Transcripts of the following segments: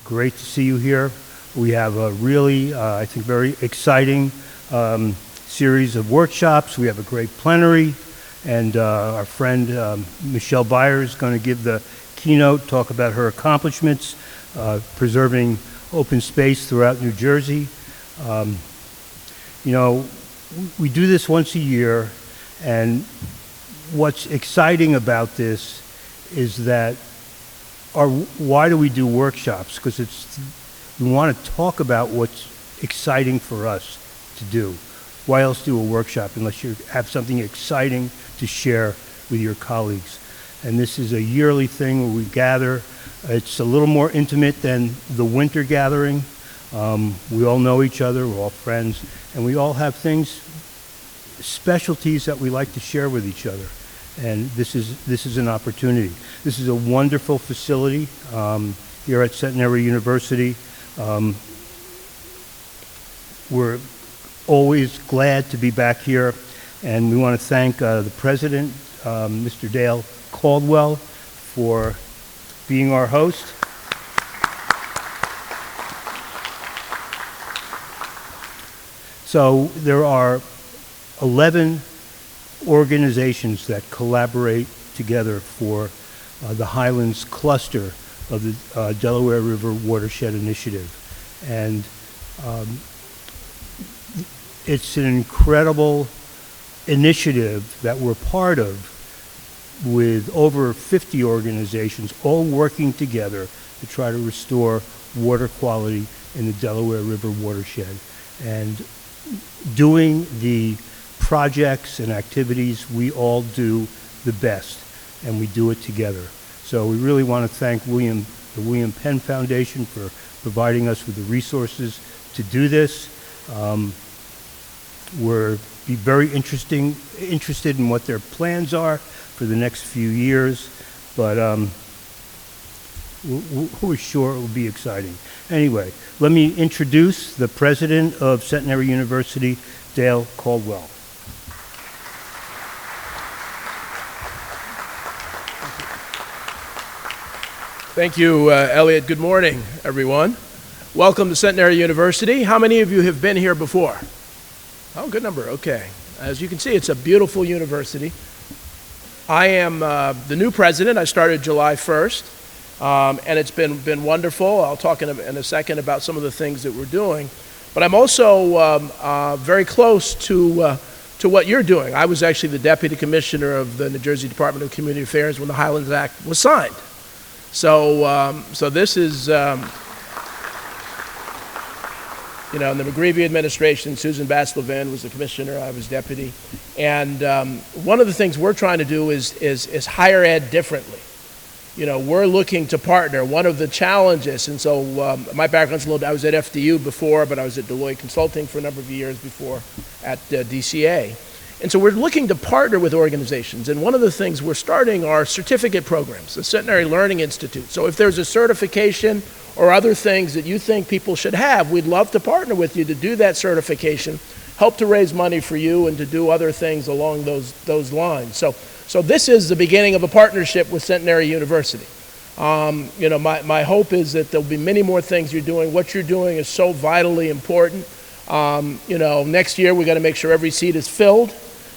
Great to see you here. We have a really, I think, very exciting series of workshops. We have a great plenary, and our friend Michelle Beyer is going to give the keynote, talk about her accomplishments, preserving open space throughout New Jersey. You know, we do this once a year, and what's exciting about this is that why do we do workshops? Because we want to talk about what's exciting for us to do. Why else do a workshop unless you have something exciting to share with your colleagues? And this is a yearly thing where we gather. It's a little more intimate than the winter gathering. We all know each other, we're all friends, and we all have things, specialties that we like to share with each other. And this is an opportunity. This is a wonderful facility here at Centenary University. We're always glad to be back here, and we want to thank the president, Mr. Dale Caldwell, for being our host. So there are 11 organizations that collaborate together for the Highlands cluster of the Delaware River Watershed Initiative. And it's an incredible initiative that we're part of, with over 50 organizations all working together to try to restore water quality in the Delaware River watershed, and doing the projects and activities we all do the best, and we do it together. So we really want to thank the William Penn Foundation for providing us with the resources to do this. We're very interested in what their plans are for the next few years, but we're sure it will be exciting. Anyway, let me introduce the president of Centenary University, Dale Caldwell. Thank you, Elliot. Good morning, everyone. Welcome to Centenary University. How many of you have been here before? Oh, good number. Okay. As you can see, it's a beautiful university. I am the new president. I started July 1st, and it's been wonderful. I'll talk in a second about some of the things that we're doing. But I'm also very close to what you're doing. I was actually the deputy commissioner of the New Jersey Department of Community Affairs when the Highlands Act was signed. So this is, you know, in the McGreevey administration, Susan Bass-Levin was the commissioner, I was deputy. And one of the things we're trying to do is higher ed differently. You know, we're looking to partner. One of the challenges, and so my background's a little, I was at FDU before, but I was at Deloitte Consulting for a number of years before at DCA. And so we're looking to partner with organizations. And one of the things we're starting are certificate programs, the Centenary Learning Institute. So if there's a certification or other things that you think people should have, we'd love to partner with you to do that certification, help to raise money for you, and to do other things along those lines. So this is the beginning of a partnership with Centenary University. You know, my hope is that there'll be many more things you're doing. What you're doing is so vitally important. You know, next year we got to make sure every seat is filled,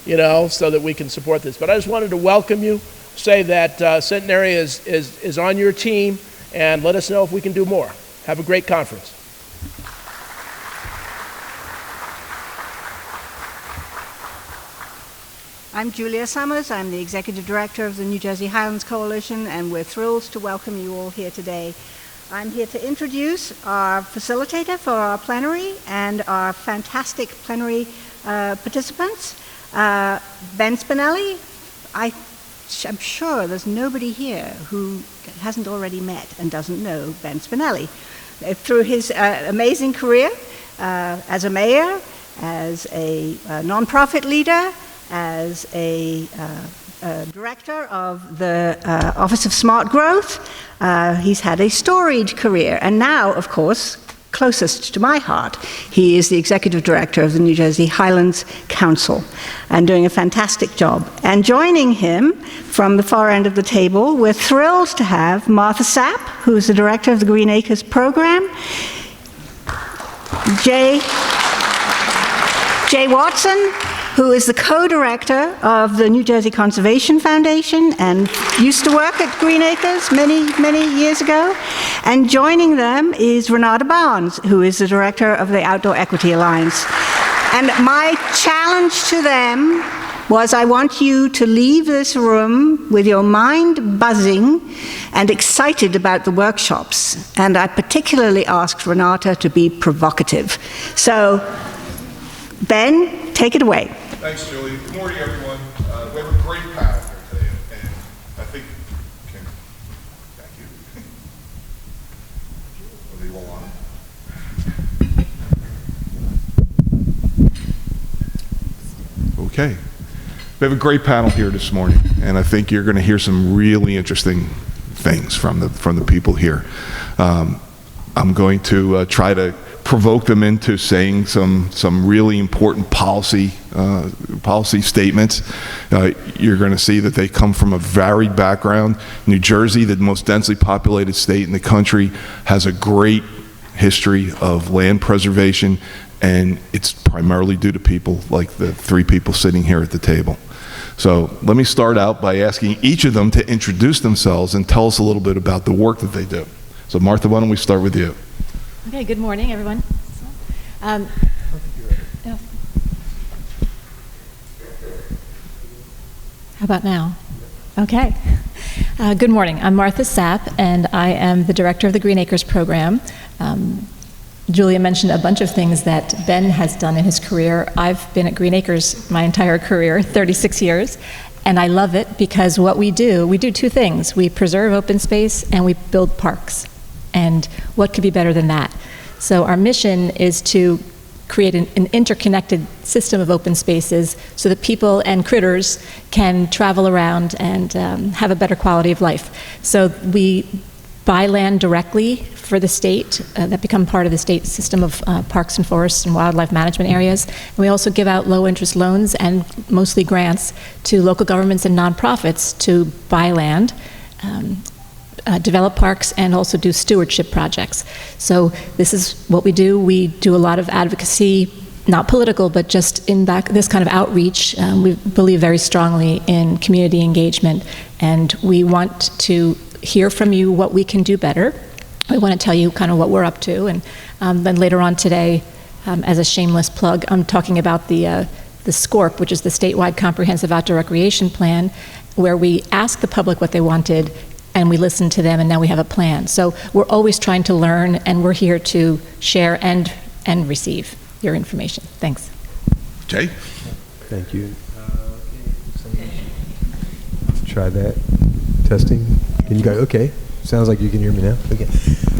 you know, so that we can support this. But I just wanted to welcome you, say that Centenary is on your team, and let us know if we can do more. Have a great conference. I'm Julia Summers. I'm the Executive Director of the New Jersey Highlands Coalition, and we're thrilled to welcome you all here today. I'm here to introduce our facilitator for our plenary and our fantastic plenary participants. Ben Spinelli. I'm sure there's nobody here who hasn't already met and doesn't know Ben Spinelli. Through his amazing career as a mayor, as a nonprofit leader, as a director of the Office of Smart Growth, he's had a storied career, and now, of course, closest to my heart. He is the executive director of the New Jersey Highlands Council and doing a fantastic job. And joining him from the far end of the table, we're thrilled to have Martha Sapp, who is the director of the Green Acres program, Jay Watson, who is the co-director of the New Jersey Conservation Foundation and used to work at Green Acres many years ago. And joining them is Renata, who is the director of the Outdoor Equity Alliance. And my challenge to them was, I want you to leave this room with your mind buzzing and excited about the workshops. And I particularly asked Renata to be provocative. So, Ben, take it away. Thanks, Julie. Good morning, everyone. We have a great panel here today, and I think, thank you. Are they all on? Okay. We have a great panel here this morning, and I think you're going to hear some really interesting things from the people here. I'm going to try to provoke them into saying some really important policy statements. You're going to see that they come from a varied background. New Jersey, the most densely populated state in the country, has a great history of land preservation, and it's primarily due to people like the three people sitting here at the table. So let me start out by asking each of them to introduce themselves and tell us a little bit about the work that they do. So Martha, why don't we start with you? Okay, good morning, everyone. Yeah. How about now? Okay. Good morning. I'm Martha Sapp, and I am the director of the Green Acres program. Julia mentioned a bunch of things that Ben has done in his career. I've been at Green Acres my entire career, 36 years, and I love it because what we do two things. We preserve open space and we build parks. And what could be better than that? So our mission is to create an interconnected system of open spaces so that people and critters can travel around and have a better quality of life. So we buy land directly for the state that become part of the state system of parks and forests and wildlife management areas. And we also give out low interest loans and mostly grants to local governments and nonprofits to buy land, develop parks, and also do stewardship projects. So this is what we do. We do a lot of advocacy, not political, but just in this kind of outreach. We believe very strongly in community engagement, and we want to hear from you what we can do better. We want to tell you kind of what we're up to, and then later on today, as a shameless plug, I'm talking about the SCORP, which is the Statewide Comprehensive Outdoor Recreation Plan, where we ask the public what they wanted, and we listen to them, and now we have a plan. So we're always trying to learn, and we're here to share and receive your information. Thanks. Jay? Thank you. Try that. Testing. Can you guys, okay. Sounds like you can hear me now. Okay.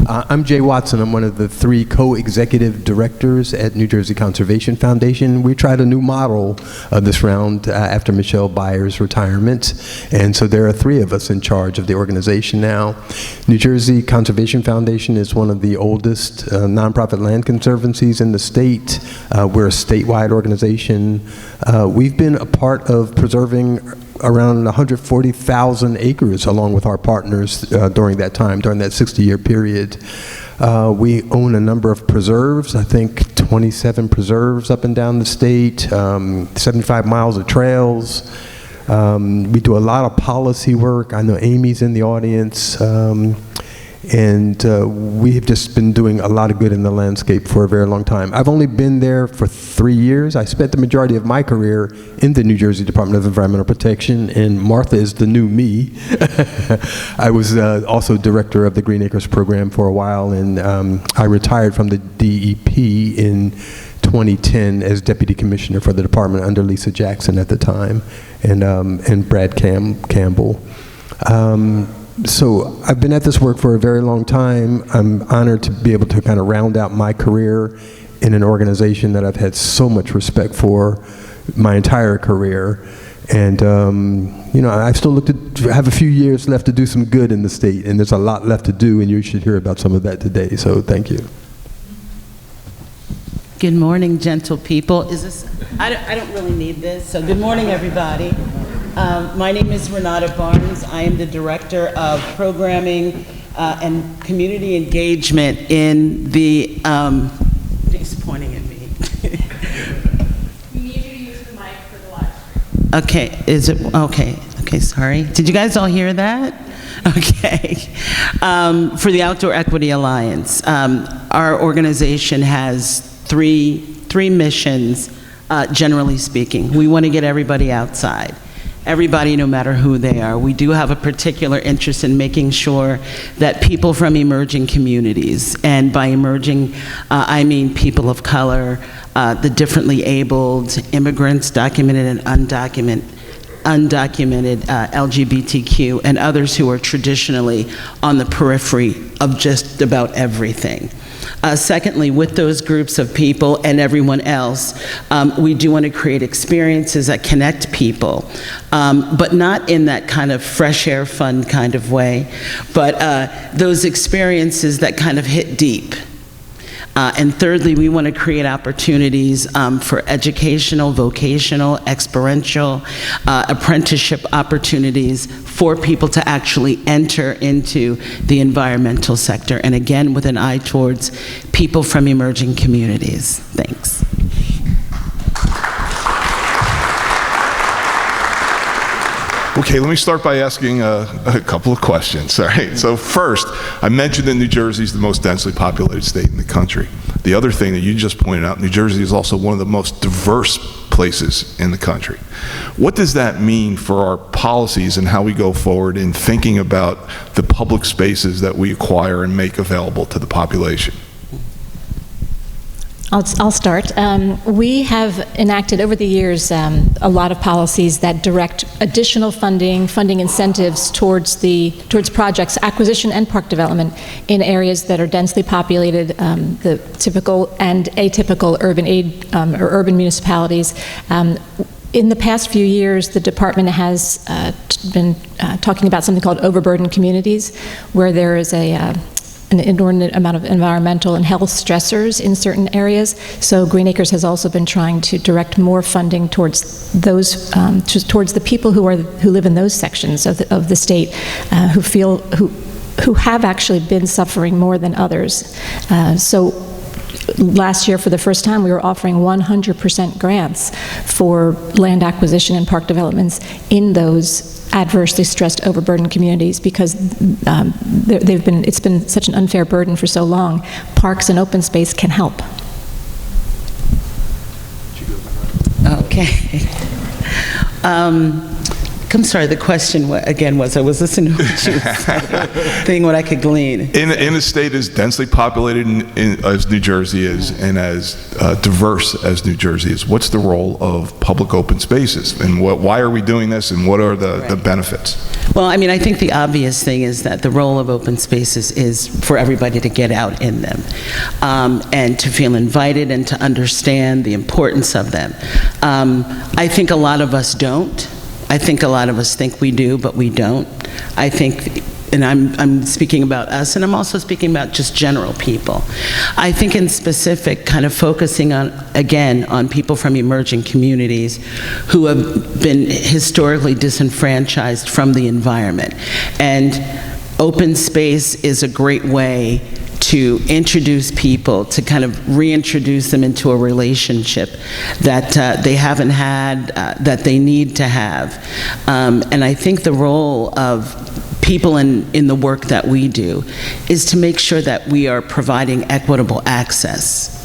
I'm Jay Watson. I'm one of the 3 co-executive directors at New Jersey Conservation Foundation. We tried a new model this round after Michelle Byers' retirement, and so there are 3 of us in charge of the organization now. New Jersey Conservation Foundation is one of the oldest nonprofit land conservancies in the state. We're a statewide organization. We've been a part of preserving around 140,000 acres along with our partners during that time, during that 60-year period. We own a number of preserves, I think 27 preserves up and down the state, 75 miles of trails. We do a lot of policy work. I know Amy's in the audience. And we have just been doing a lot of good in the landscape for a very long time. I've only been there for 3 years. I spent the majority of my career in the New Jersey Department of Environmental Protection, and Martha is the new me. I was also director of the Green Acres program for a while, and I retired from the DEP in 2010 as deputy commissioner for the department under Lisa Jackson at the time, and Brad Campbell. So I've been at this work for a very long time. I'm honored to be able to kind of round out my career in an organization that I've had so much respect for my entire career. And, you know, I still have a few years left to do some good in the state, and there's a lot left to do, and you should hear about some of that today. So thank you. Good morning, gentle people. Is this? I don't really need this. So good morning, everybody. My name is Renata Barnes. I am the Director of Programming and Community Engagement in the, he's pointing at me. We need you to use the mic for the live stream. Okay, is it, okay, sorry. Did you guys all hear that? Okay. For the Outdoor Equity Alliance, our organization has three missions, generally speaking. We want to get everybody outside. Everybody, no matter who they are. We do have a particular interest in making sure that people from emerging communities, and by emerging, I mean people of color, the differently abled, immigrants, documented and undocumented, LGBTQ, and others who are traditionally on the periphery of just about everything. Secondly, with those groups of people and everyone else, we do want to create experiences that connect people, but not in that kind of fresh air fun kind of way, but those experiences that kind of hit deep. And thirdly, we want to create opportunities for educational, vocational, experiential, apprenticeship opportunities for people to actually enter into the environmental sector, and again, with an eye towards people from emerging communities. Thanks. Okay, let me start by asking a couple of questions. All right. So first, I mentioned that New Jersey is the most densely populated state in the country. The other thing that you just pointed out, New Jersey is also one of the most diverse places in the country. What does that mean for our policies and how we go forward in thinking about the public spaces that we acquire and make available to the population? I'll start. We have enacted over the years a lot of policies that direct additional funding incentives towards projects, acquisition and park development in areas that are densely populated, the typical and atypical urban municipalities. In the past few years, the department has been talking about something called overburdened communities, where there is an inordinate amount of environmental and health stressors in certain areas. So Green Acres has also been trying to direct more funding towards those, towards the people who live in those sections of the state, who have actually been suffering more than others. So last year, for the first time, we were offering 100% grants for land acquisition and park developments in those adversely stressed, overburdened communities, because it's been such an unfair burden for so long. Parks and open space can help. Okay. I'm sorry, the question again was, I was listening to what you were saying, what I could glean. In a state as densely populated as New Jersey is, and as diverse as New Jersey is, what's the role of public open spaces? And why are we doing this, and what are the benefits? Well, I mean, I think the obvious thing is that the role of open spaces is for everybody to get out in them, and to feel invited and to understand the importance of them. I think a lot of us don't. I think a lot of us think we do, but we don't. I think, and I'm speaking about us, and I'm also speaking about just general people. I think in specific, kind of focusing on, again, on people from emerging communities who have been historically disenfranchised from the environment. And open space is a great way to introduce people, to kind of reintroduce them into a relationship that they haven't had, that they need to have. And I think the role of people in the work that we do is to make sure that we are providing equitable access.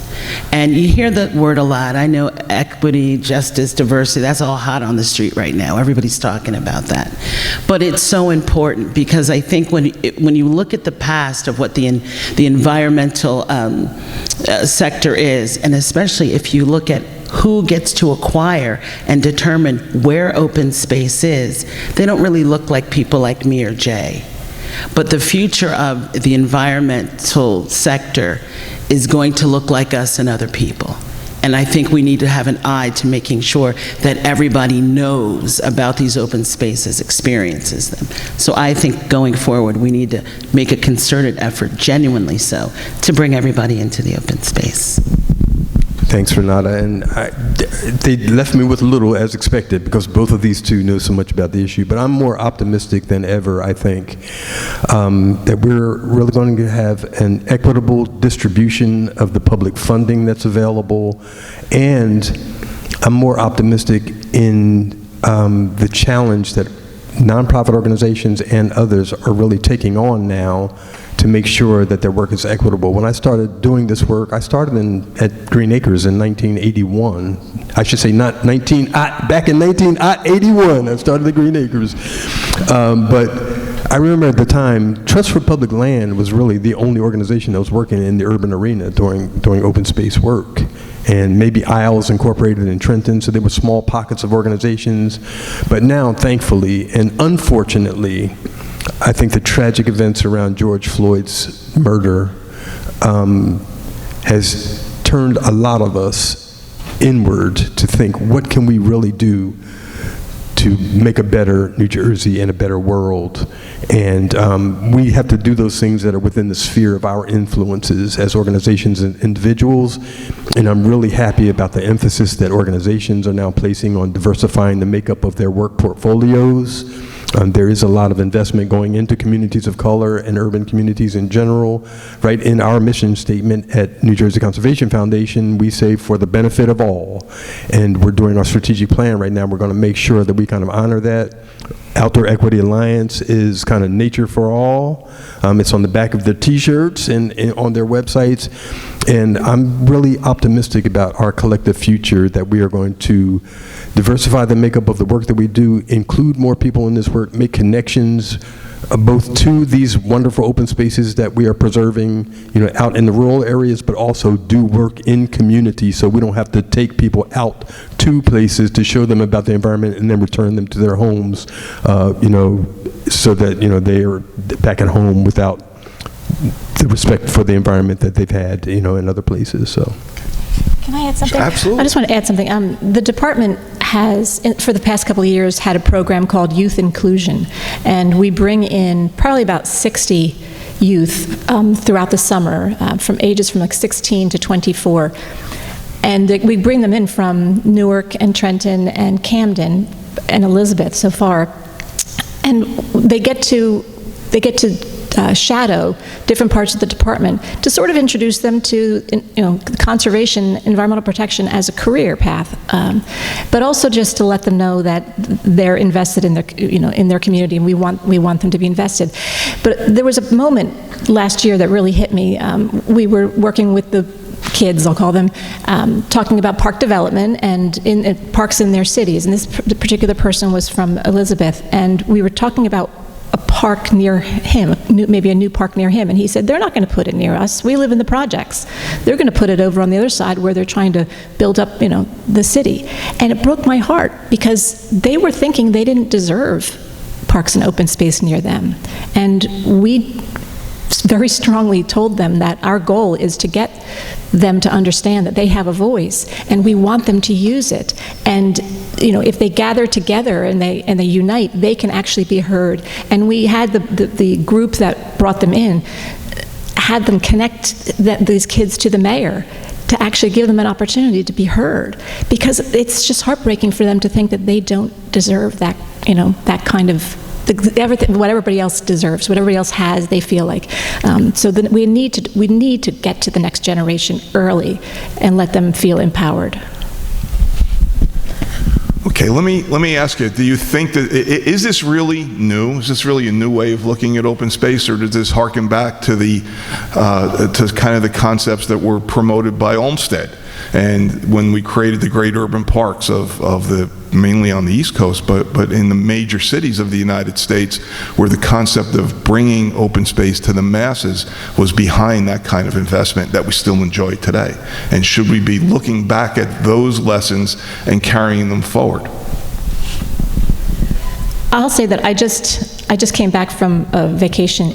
And you hear that word a lot. I know equity, justice, diversity, that's all hot on the street right now. Everybody's talking about that. But it's so important, because I think when you look at the past of what the environmental sector is, and especially if you look at who gets to acquire and determine where open space is, they don't really look like people like me or Jay. But the future of the environmental sector is going to look like us and other people. And I think we need to have an eye to making sure that everybody knows about these open spaces, experiences them. So I think going forward, we need to make a concerted effort, genuinely so, to bring everybody into the open space. Thanks, Renata. And they left me with little, as expected, because both of these two know so much about the issue. But I'm more optimistic than ever, I think, that we're really going to have an equitable distribution of the public funding that's available. And I'm more optimistic in the challenge that nonprofit organizations and others are really taking on now to make sure that their work is equitable. When I started doing this work, I started at Green Acres in 1981. I should say back in 1981, I started at Green Acres. But I remember at the time, Trust for Public Land was really the only organization that was working in the urban arena doing open space work. And maybe Isles Incorporated in Trenton, so there were small pockets of organizations. But now, thankfully, and unfortunately, I think the tragic events around George Floyd's murder has turned a lot of us inward to think, what can we really do to make a better New Jersey and a better world? And we have to do those things that are within the sphere of our influences as organizations and individuals. And I'm really happy about the emphasis that organizations are now placing on diversifying the makeup of their work portfolios. There is a lot of investment going into communities of color and urban communities in general. Right in our mission statement at New Jersey Conservation Foundation, we say for the benefit of all. And we're doing our strategic plan right now. We're going to make sure that we kind of honor that. Outdoor Equity Alliance is kind of nature for all. It's on the back of their t-shirts and on their websites. And I'm really optimistic about our collective future, that we are going to diversify the makeup of the work that we do, include more people in this work, make connections both to these wonderful open spaces that we are preserving, out in the rural areas, but also do work in community so we don't have to take people out to places to show them about the environment and then return them to their homes, so that, they are back at home without the respect for the environment that they've had, in other places, so. Can I add something? Absolutely. I just want to add something. The department has, for the past couple of years, had a program called Youth Inclusion, and we bring in probably about 60 youth throughout the summer, from ages from like 16 to 24. And we bring them in from Newark and Trenton and Camden and Elizabeth so far, and they get to shadow different parts of the department to sort of introduce them to conservation, environmental protection as a career path, but also just to let them know that they're invested in their in their community, and we want them to be invested. But there was a moment last year that really hit me. We were working with the kids, I'll call them, talking about park development and in parks in their cities, and this particular person was from Elizabeth, and we were talking about a park near him, maybe a new park near him, and he said, they're not going to put it near us. We live in the projects. They're going to put it over on the other side where they're trying to build up, the city. And it broke my heart because they were thinking they didn't deserve parks and open space near them. And we very strongly told them that our goal is to get them to understand that they have a voice and we want them to use it. And if they gather together and they unite, they can actually be heard. And we had the group that brought them in, had them connect these kids to the mayor to actually give them an opportunity to be heard, because it's just heartbreaking for them to think that they don't deserve that, that kind of everything, what everybody else deserves, what everybody else has, they feel like. So then we need to get to the next generation early and let them feel empowered. Okay, let me ask you, do you think that, is this really new? Is this really a new way of looking at open space, or does this harken back to to kind of the concepts that were promoted by Olmsted? And when we created the great urban parks mainly on the East Coast, but in the major cities of the United States, where the concept of bringing open space to the masses was behind that kind of investment that we still enjoy today. And should we be looking back at those lessons and carrying them forward? I'll say that I just came back from a vacation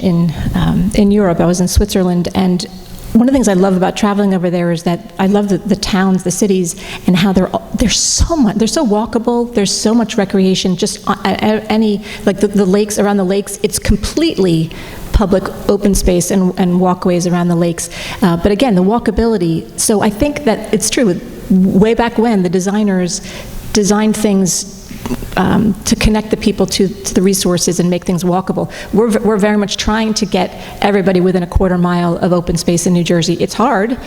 in Europe. I was in Switzerland, and one of the things I love about traveling over there is that I love the towns, the cities, and how they're so walkable. There's so much recreation. Just the lakes, around the lakes, it's completely public open space and walkways around the lakes. But again, the walkability, so I think that it's true. Way back when, the designers designed things to connect the people to the resources and make things walkable. We're very much trying to get everybody within a quarter mile of open space in New Jersey. It's hard,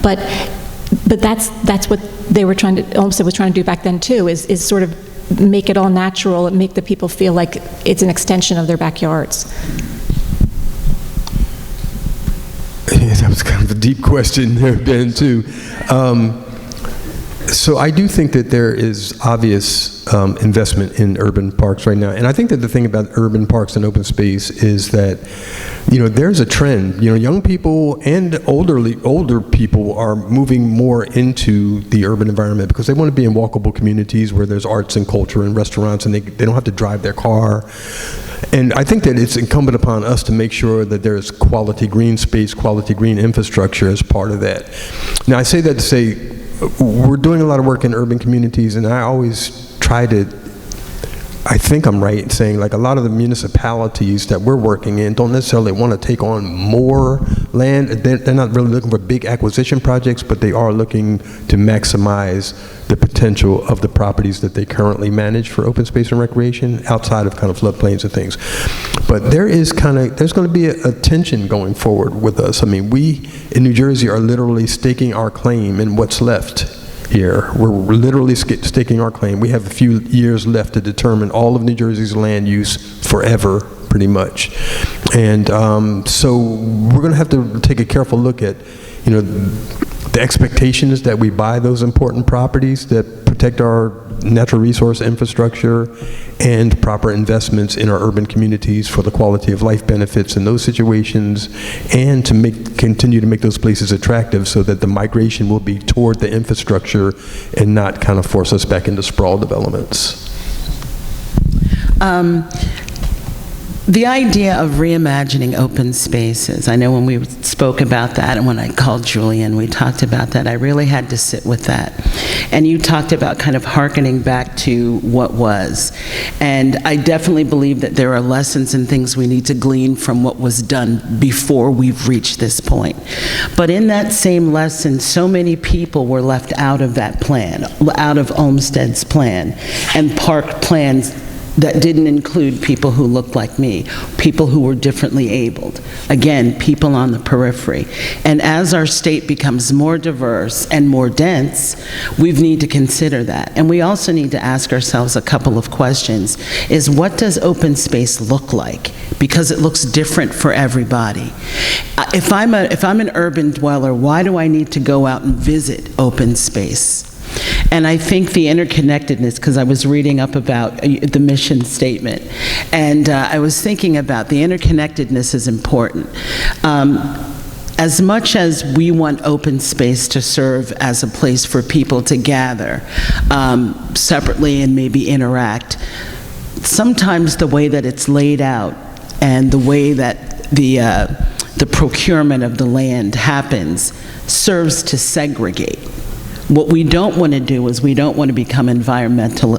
but that's what they were trying to, Olmsted was trying to do back then too, is sort of make it all natural and make the people feel like it's an extension of their backyards. Yeah, that was kind of a deep question there, Ben, too. So I do think that there is obvious investment in urban parks right now. And I think that the thing about urban parks and open space is that, there's a trend. Young people and older people are moving more into the urban environment because they want to be in walkable communities where there's arts and culture and restaurants, and they don't have to drive their car. And I think that it's incumbent upon us to make sure that there's quality green space, quality green infrastructure as part of that. Now, I say that to say, we're doing a lot of work in urban communities, and I always try to, I think I'm right in saying, like, a lot of the municipalities that we're working in don't necessarily want to take on more land. They're not really looking for big acquisition projects, but they are looking to maximize the potential of the properties that they currently manage for open space and recreation outside of kind of floodplains and things. But there's going to be a tension going forward with us. I mean, we in New Jersey are literally staking our claim in what's left here. We're literally staking our claim. We have a few years left to determine all of New Jersey's land use forever, pretty much. And so we're going to have to take a careful look at, the expectation is that we buy those important properties that protect our natural resource infrastructure and proper investments in our urban communities for the quality of life benefits in those situations, and to continue to make those places attractive so that the migration will be toward the infrastructure and not kind of force us back into sprawl developments. The idea of reimagining open spaces, I know when we spoke about that and when I called Julian, we talked about that, I really had to sit with that. And you talked about kind of hearkening back to what was. And I definitely believe that there are lessons and things we need to glean from what was done before we've reached this point. But in that same lesson, so many people were left out of that plan, out of Olmsted's plan, and park plans that didn't include people who looked like me, people who were differently abled. Again, people on the periphery. And as our state becomes more diverse and more dense, we need to consider that. And we also need to ask ourselves a couple of questions, is what does open space look like? Because it looks different for everybody. If I'm an urban dweller, why do I need to go out and visit open space? And I think the interconnectedness, because I was reading up about the mission statement, and I was thinking about the interconnectedness is important. As much as we want open space to serve as a place for people to gather separately and maybe interact, sometimes the way that it's laid out and the way that the procurement of the land happens serves to segregate. What we don't want to do is we don't want to become environmental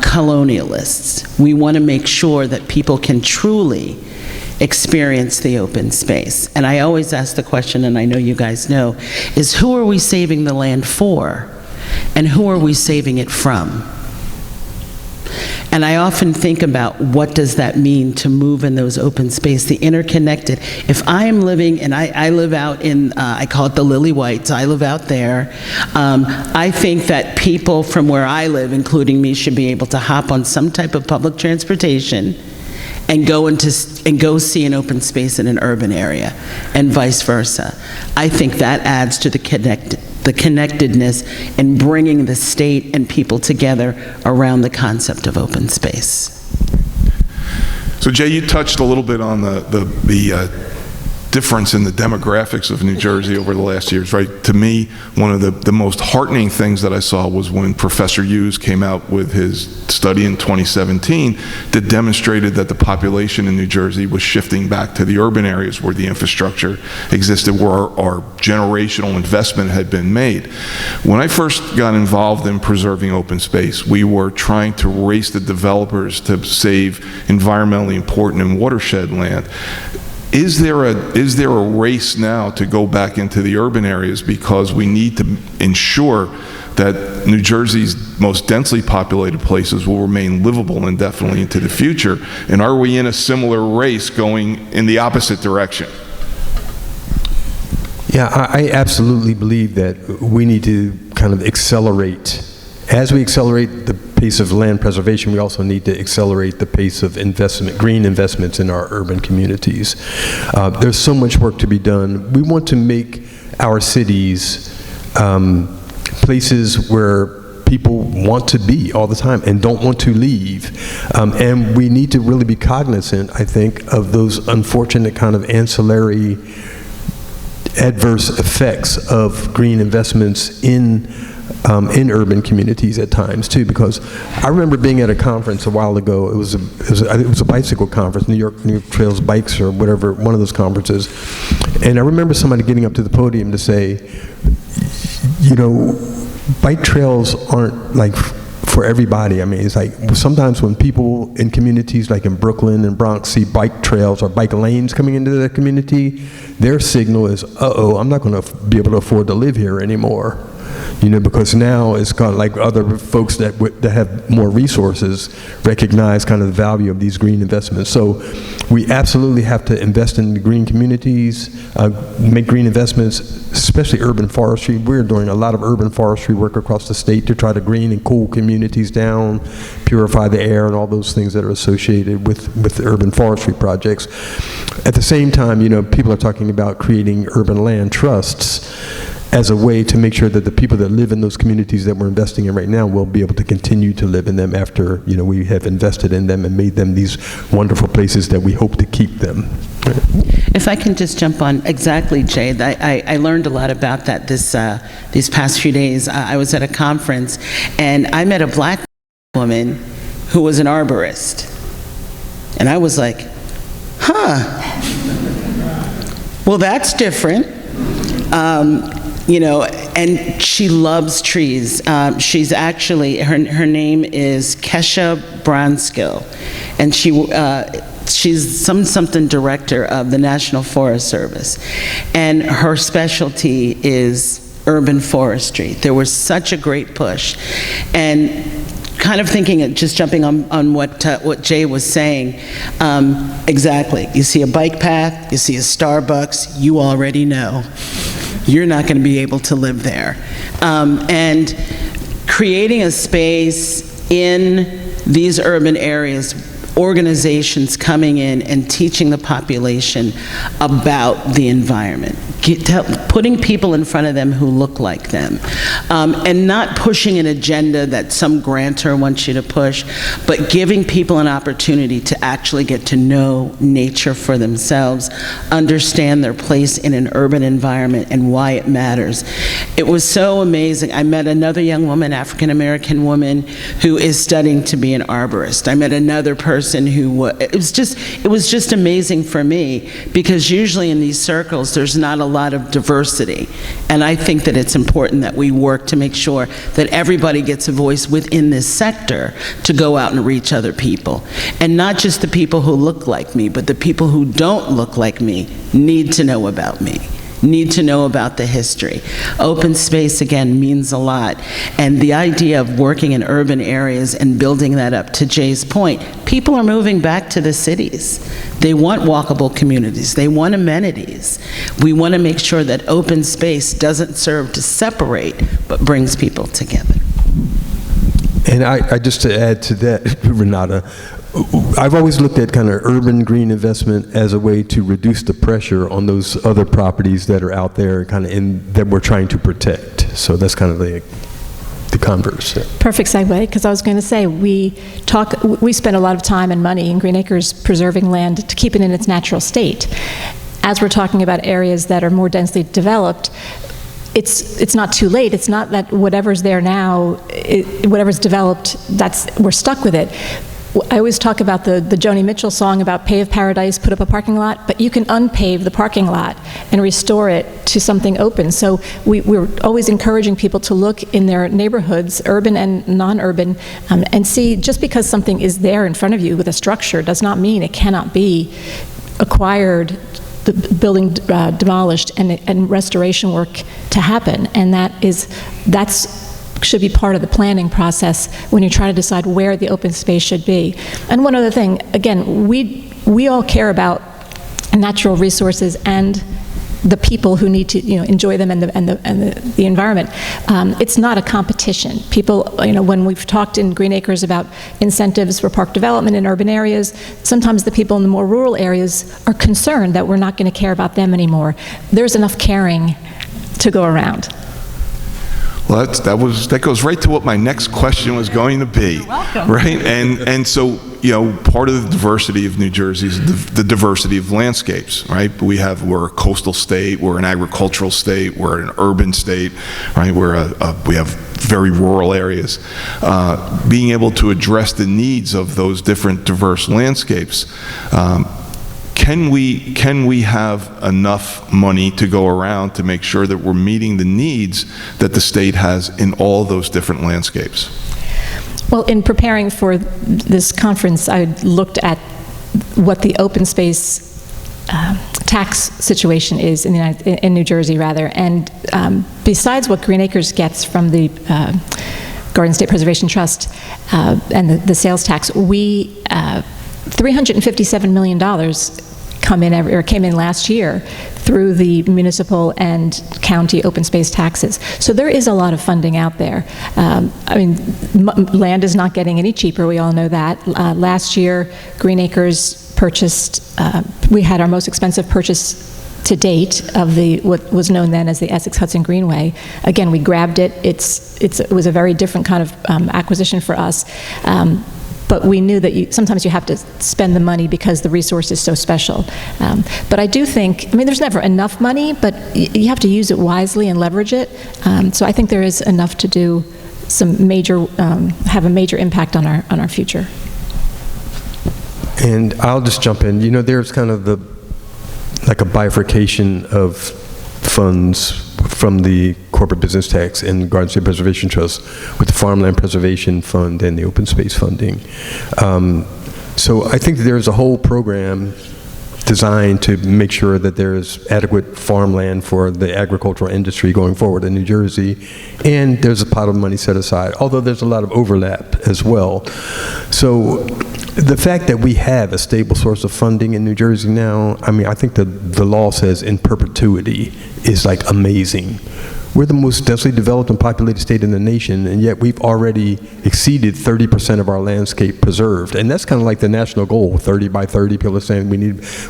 colonialists. We want to make sure that people can truly experience the open space. And I always ask the question, and I know you guys know, is who are we saving the land for? And who are we saving it from? And I often think about what does that mean to move in those open space, the interconnected. If I am living, and I live out in, I call it the Lily Whites, I live out there, I think that people from where I live, including me, should be able to hop on some type of public transportation and go see an open space in an urban area, and vice versa. I think that adds to the connectedness and bringing the state and people together around the concept of open space. So Jay, you touched a little bit on the difference in the demographics of New Jersey over the last years, right? To me, one of the most heartening things that I saw was when Professor Hughes came out with his study in 2017 that demonstrated that the population in New Jersey was shifting back to the urban areas where the infrastructure existed, where our generational investment had been made. When I first got involved in preserving open space, we were trying to race the developers to save environmentally important and watershed land. Is there a race now to go back into the urban areas because we need to ensure that New Jersey's most densely populated places will remain livable indefinitely into the future? And are we in a similar race going in the opposite direction? Yeah, I absolutely believe that we need to kind of accelerate. As we accelerate the pace of land preservation, we also need to accelerate the pace of investment, green investments in our urban communities. There's so much work to be done. We want to make our cities places where people want to be all the time and don't want to leave. And we need to really be cognizant, I think, of those unfortunate kind of ancillary adverse effects of green investments in urban communities at times too, because I remember being at a conference a while ago. It was a bicycle conference, New York Trails Bikes or whatever, one of those conferences, and I remember somebody getting up to the podium to say, you know, bike trails aren't like for everybody. I mean, it's like sometimes when people in communities like in Brooklyn and Bronx see bike trails or bike lanes coming into their community, their signal is, uh-oh, I'm not going to be able to afford to live here anymore. You know, because now it's kind of like other folks that have more resources recognize kind of the value of these green investments. So we absolutely have to invest in the green communities, make green investments, especially urban forestry. We're doing a lot of urban forestry work across the state to try to green and cool communities down, purify the air, and all those things that are associated with urban forestry projects. At the same time, you know, people are talking about creating urban land trusts as a way to make sure that the people that live in those communities that we're investing in right now will be able to continue to live in them after, you know, we have invested in them and made them these wonderful places that we hope to keep them. If I can just jump on, exactly, Jay, I learned a lot about that these past few days. I was at a conference and I met a black woman who was an arborist. And I was like, huh, well, that's different. You know, and she loves trees. She's actually, her name is Kesha Bronskill, and she's something director of the National Forest Service, and her specialty is urban forestry. There was such a great push, and kind of thinking, just jumping on what Jay was saying, exactly. You see a bike path, you see a Starbucks, you already know you're not going to be able to live there. And creating a space in these urban areas, organizations coming in and teaching the population about the environment, putting people in front of them who look like them, and not pushing an agenda that some grantor wants you to push, but giving people an opportunity to actually get to know nature for themselves, understand their place in an urban environment and why it matters. It was so amazing. I met another young woman, African-American woman, who is studying to be an arborist. I met another person who it was just amazing for me, because usually in these circles there's not a lot of diversity, and I think that it's important that we work to make sure that everybody gets a voice within this sector to go out and reach other people, and not just the people who look like me, but the people who don't look like me need to know about me, need to know about the history. Open space, again, means a lot. And the idea of working in urban areas and building that up, to Jay's point, people are moving back to the cities. They want walkable communities. They want amenities. We want to make sure that open space doesn't serve to separate, but brings people together. And I just to add to that, Renata, I've always looked at kind of urban green investment as a way to reduce the pressure on those other properties that are out there kind of that we're trying to protect. So that's kind of the converse. Perfect segue, because I was going to say, we spend a lot of time and money in Green Acres preserving land to keep it in its natural state. as we're talking about areas that are more densely developed, it's not too late. It's not that whatever's there now, whatever's developed, we're stuck with it. I always talk about the Joni Mitchell song about pave paradise, put up a parking lot, but you can unpave the parking lot and restore it to something open. So we're always encouraging people to look in their neighborhoods, urban and non-urban, and see just because something is there in front of you with a structure does not mean it cannot be acquired, the building demolished, and restoration work to happen. And that's should be part of the planning process when you try to decide where the open space should be. And one other thing, again, we all care about natural resources and the people who need to enjoy them and the environment. It's not a competition. People, when we've talked in Green Acres about incentives for park development in urban areas, sometimes the people in the more rural areas are concerned that we're not going to care about them anymore. There's enough caring to go around. Well, that goes right to what my next question was going to be. You're welcome. Right? And so, part of the diversity of New Jersey is the diversity of landscapes, right? We're a coastal state, we're an agricultural state, we're an urban state, right? We have very rural areas. Being able to address the needs of those different diverse landscapes, can we have enough money to go around to make sure that we're meeting the needs that the state has in all those different landscapes? Well, in preparing for this conference, I looked at what the open space tax situation is in New Jersey, rather, and besides what Green Acres gets from the Garden State Preservation Trust and the sales tax, we $357 million came in last year through the municipal and county open space taxes. So there is a lot of funding out there. Land is not getting any cheaper, we all know that. Last year, Green Acres purchased, we had our most expensive purchase to date of what was known then as the Essex Hudson Greenway. Again, we grabbed it. It was a very different kind of acquisition for us. But we knew that sometimes you have to spend the money because the resource is so special. But I do think, there's never enough money, but you have to use it wisely and leverage it. So I think there is enough to do some major, have a major impact on our future. And I'll just jump in. There's kind of like a bifurcation of funds from the corporate business tax and Garden State Preservation Trust with the Farmland Preservation Fund and the open space funding. So I think there's a whole program designed to make sure that there's adequate farmland for the agricultural industry going forward in New Jersey, and there's a pot of money set aside, although there's a lot of overlap as well. So the fact that we have a stable source of funding in New Jersey now, I think the law says in perpetuity is like amazing. We're the most densely developed and populated state in the nation, and yet we've already exceeded 30% of our landscape preserved. And that's kind of like the national goal, 30 by 30. People are saying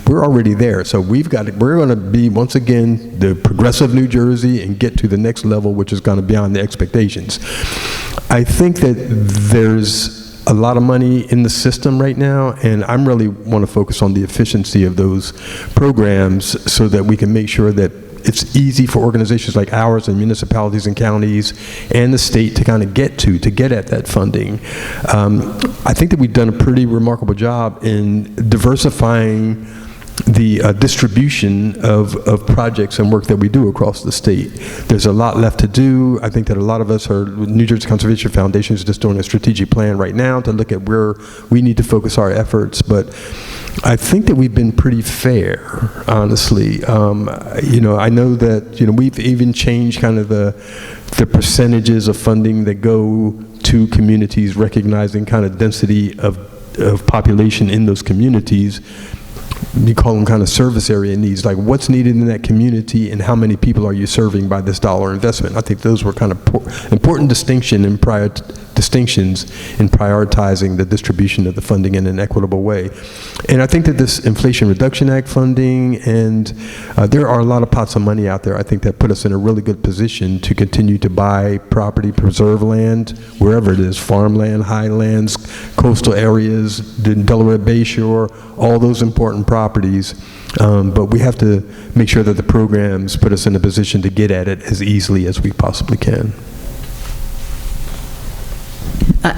we're already there. So we're going to be, once again, the progressive New Jersey and get to the next level, which is going to be beyond the expectations. I think that there's a lot of money in the system right now, and I really want to focus on the efficiency of those programs so that we can make sure that it's easy for organizations like ours and municipalities and counties and the state to kind of get at that funding. I think that we've done a pretty remarkable job in diversifying the distribution of projects and work that we do across the state. There's a lot left to do. I think that a lot of us New Jersey Conservation Foundation is just doing a strategic plan right now to look at where we need to focus our efforts, but I think that we've been pretty fair, honestly. I know that, we've even changed kind of the percentages of funding that go to communities, recognizing kind of density of population in those communities. You call them kind of service area needs, like what's needed in that community and how many people are you serving by this dollar investment. I think those were kind of important distinction in prior to distinctions in prioritizing the distribution of the funding in an equitable way. And I think that this Inflation Reduction Act funding, and there are a lot of pots of money out there, I think, that put us in a really good position to continue to buy property, preserve land, wherever it is, farmland, highlands, coastal areas, the Delaware Bayshore, all those important properties. But we have to make sure that the programs put us in a position to get at it as easily as we possibly can.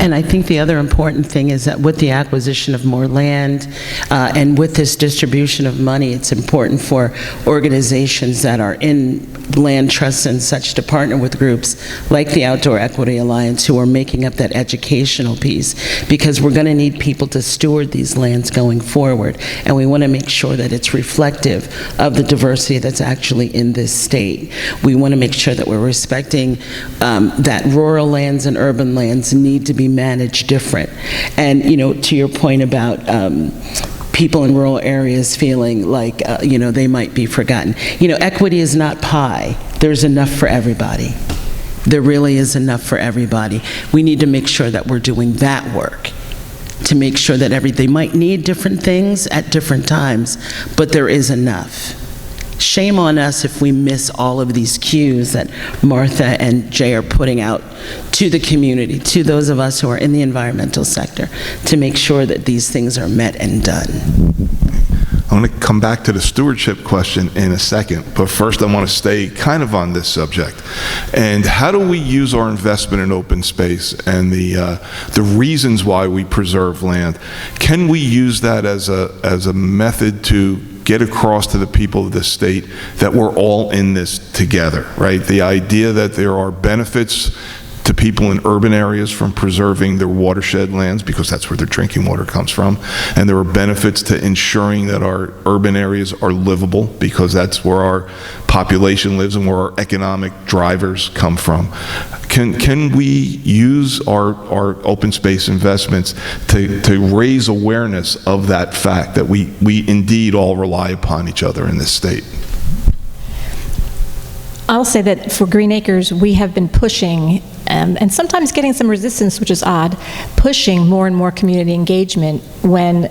And I think the other important thing is that with the acquisition of more land and with this distribution of money, it's important for organizations that are in land trusts and such to partner with groups like the Outdoor Equity Alliance, who are making up that educational piece, because we're going to need people to steward these lands going forward, and we want to make sure that it's reflective of the diversity that's actually in this state. We want to make sure that we're respecting that rural lands and urban lands need to be managed different. And, you know, to your point about people in rural areas feeling like, you know, they might be forgotten. You know, equity is not pie. There's enough for everybody. There really is enough for everybody. We need to make sure that we're doing that work to make sure that they might need different things at different times, but there is enough. Shame on us if we miss all of these cues that Martha and Jay are putting out to the community, to those of us who are in the environmental sector, to make sure that these things are met and done. I want to come back to the stewardship question in a second, but first I want to stay kind of on this subject. And how do we use our investment in open space and the reasons why we preserve land? Can we use that as a method to get across to the people of the state that we're all in this together, right? The idea that there are benefits to people in urban areas from preserving their watershed lands, because that's where their drinking water comes from, and there are benefits to ensuring that our urban areas are livable, because that's where our population lives and where our economic drivers come from. Can we use our open space investments to raise awareness of that fact that we indeed all rely upon each other in this state? I'll say that for Green Acres, we have been pushing, and sometimes getting some resistance, which is odd, pushing more and more community engagement when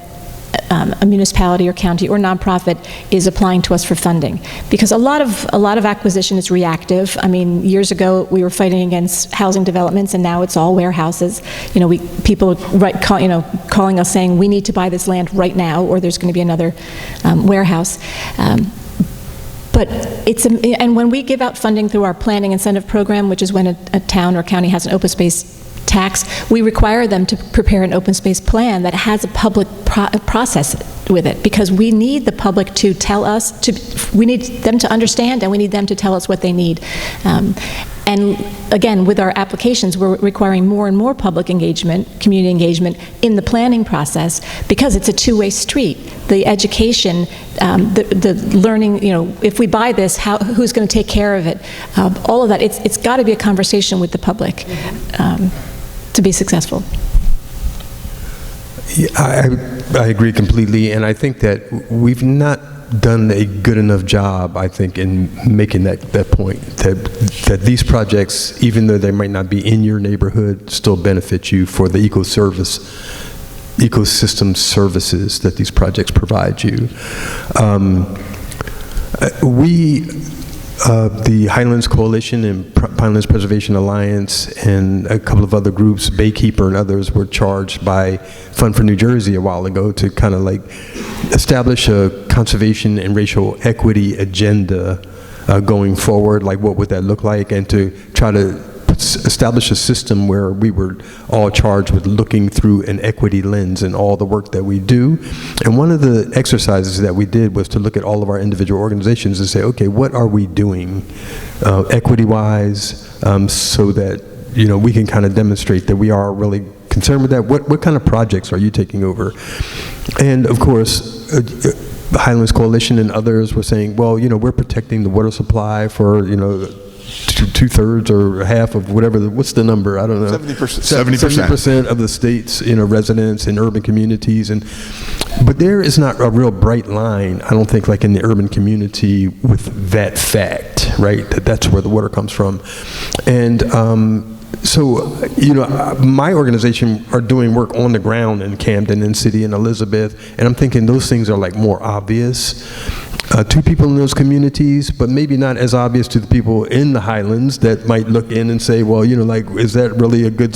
a municipality or county or nonprofit is applying to us for funding, because a lot of acquisition is reactive. I mean, years ago we were fighting against housing developments, and now it's all warehouses. You know, people calling us saying we need to buy this land right now, or there's going to be another warehouse. But and when we give out funding through our planning incentive program, which is when a town or county has an open space tax, we require them to prepare an open space plan that has a public process with it, because we need the public to tell us, we need them to understand, and we need them to tell us what they need. And again, with our applications, we're requiring more and more public engagement, community engagement in the planning process, because it's a two-way street. The education, the learning, you know, if we buy this, who's going to take care of it? All of that, it's got to be a conversation with the public to be successful. Yeah, I agree completely, and I think that we've not done a good enough job, I think, in making that point, that these projects, even though they might not be in your neighborhood, still benefit you for the ecosystem services that these projects provide you. The Highlands Coalition and Highlands Preservation Alliance and a couple of other groups, Baykeeper and others, were charged by Fund for New Jersey a while ago to kind of like establish a conservation and racial equity agenda going forward. Like, what would that look like? And to try to establish a system where we were all charged with looking through an equity lens in all the work that we do. And one of the exercises that we did was to look at all of our individual organizations and say, okay, what are we doing equity-wise, so that, you know, we can kind of demonstrate that we are really concerned with that. What kind of projects are you taking over? And of course, the Highlands Coalition and others were saying, well, you know, we're protecting the water supply for, you know, two-thirds or half of whatever, what's the number? I don't know. 70% of the state's, you know, residents in urban communities. But there is not a real bright line, I don't think, like in the urban community with that fact, right? That's where the water comes from. And So, my organization are doing work on the ground in Camden and City and Elizabeth, and I'm thinking those things are like more obvious to people in those communities, but maybe not as obvious to the people in the Highlands that might look in and say, well, is that really a good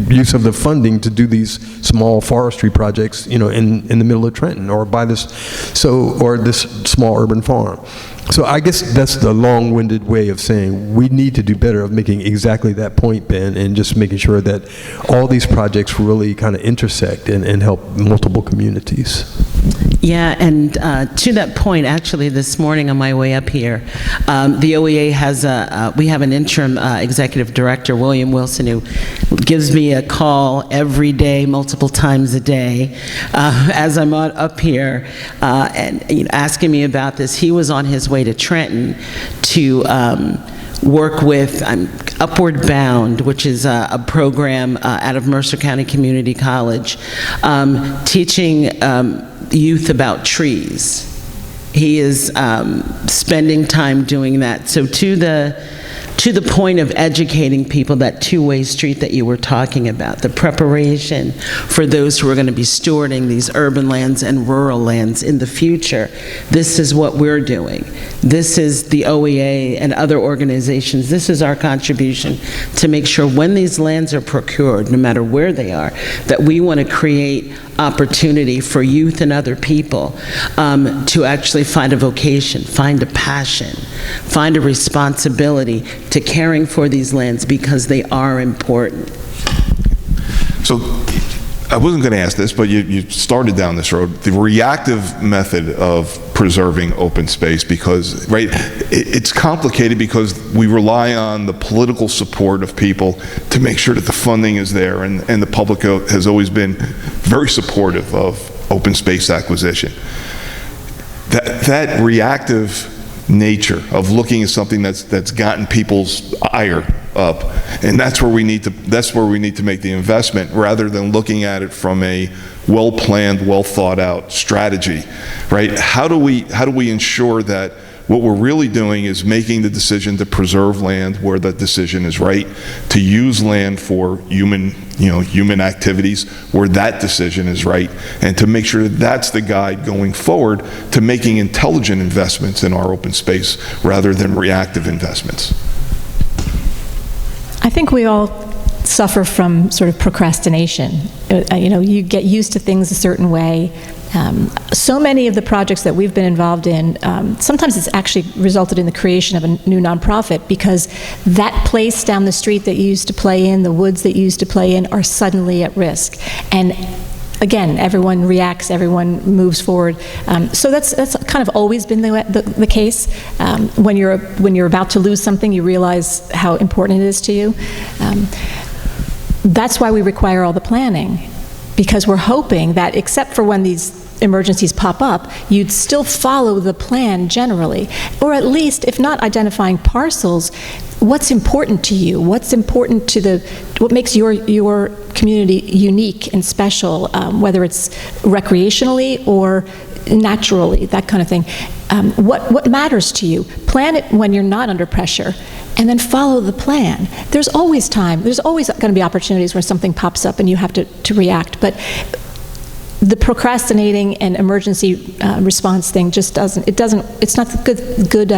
use of the funding to do these small forestry projects, in the middle of Trenton or by this small urban farm. So I guess that's the long-winded way of saying we need to do better of making exactly that point, Ben, and just making sure that all these projects really kind of intersect and help multiple communities. Yeah, and to that point, actually, this morning on my way up here, the OEA has we have an interim executive director, William Wilson, who gives me a call every day, multiple times a day, as I'm up here, and asking me about this. He was on his way to Trenton to work with Upward Bound, which is a program out of Mercer County Community College, teaching youth about trees. He is spending time doing that. So to the point of educating people, that two-way street that you were talking about, the preparation for those who are going to be stewarding these urban lands and rural lands in the future, this is what we're doing. This is the OEA and other organizations. This is our contribution to make sure when these lands are procured, no matter where they are, that we want to create opportunity for youth and other people to actually find a vocation, find a passion, find a responsibility to caring for these lands because they are important. So I wasn't going to ask this, but you started down this road, the reactive method of preserving open space, because, right, it's complicated because we rely on the political support of people to make sure that the funding is there, and the public has always been very supportive of open space acquisition. That reactive nature of looking at something that's gotten people's ire up, and that's where we need to make the investment, rather than looking at it from a well-planned, well-thought-out strategy, right? How do we ensure that what we're really doing is making the decision to preserve land where that decision is right, to use land for human activities where that decision is right, and to make sure that that's the guide going forward to making intelligent investments in our open space rather than reactive investments. I think we all suffer from sort of procrastination. You get used to things a certain way. So many of the projects that we've been involved in, sometimes it's actually resulted in the creation of a new nonprofit, because that place down the street that you used to play in, the woods that you used to play in, are suddenly at risk. And again, everyone reacts, everyone moves forward. So that's kind of always been the case. When you're about to lose something, you realize how important it is to you. That's why we require all the planning, because we're hoping that, except for when these emergencies pop up, you'd still follow the plan generally, or at least, if not identifying parcels, what's important to you, what's important to what makes your community unique and special, whether it's recreationally or naturally, that kind of thing. What matters to you? Plan it when you're not under pressure, and then follow the plan. There's always time. There's always going to be opportunities where something pops up and you have to react. But the procrastinating and emergency response thing just doesn't. It's not good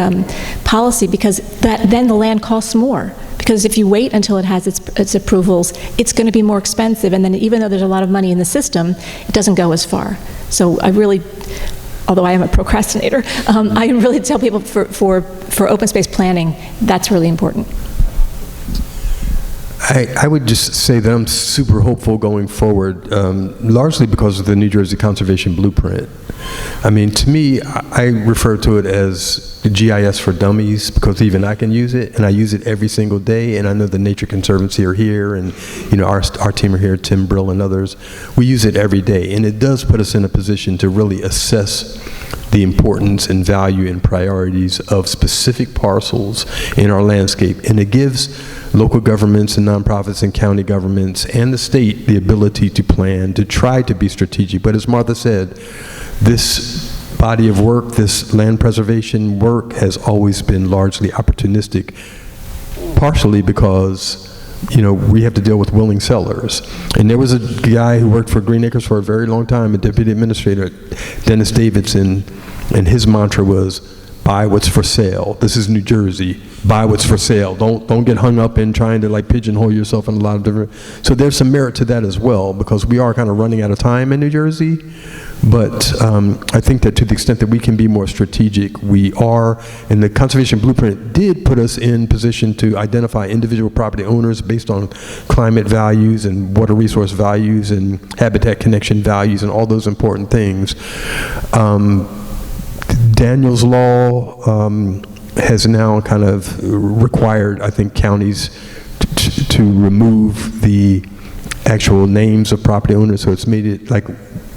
policy, because then the land costs more. Because if you wait until it has its approvals, it's going to be more expensive, and then even though there's a lot of money in the system, it doesn't go as far. So I really, although I am a procrastinator, I really tell people for open space planning, that's really important. I would just say that I'm super hopeful going forward, largely because of the New Jersey Conservation Blueprint. I mean, to me, I refer to it as the GIS for dummies, because even I can use it, and I use it every single day, and I know the Nature Conservancy are here, and our team are here, Tim Brill and others. We use it every day, and it does put us in a position to really assess the importance and value and priorities of specific parcels in our landscape, and it gives local governments and nonprofits and county governments and the state the ability to plan, to try to be strategic. But as Martha said, this body of work, this land preservation work, has always been largely opportunistic, partially because we have to deal with willing sellers. And there was a guy who worked for Green Acres for a very long time, a deputy administrator, Dennis Davidson, and his mantra was, buy what's for sale. This is New Jersey. Buy what's for sale. Don't get hung up in trying to like pigeonhole yourself in a lot of different. So there's some merit to that as well, because we are kind of running out of time in New Jersey. But I think that to the extent that we can be more strategic, we are, and the Conservation Blueprint did put us in position to identify individual property owners based on climate values and water resource values and habitat connection values and all those important things. Daniel's Law has now kind of required, I think, counties to remove the actual names of property owners, so it's made it like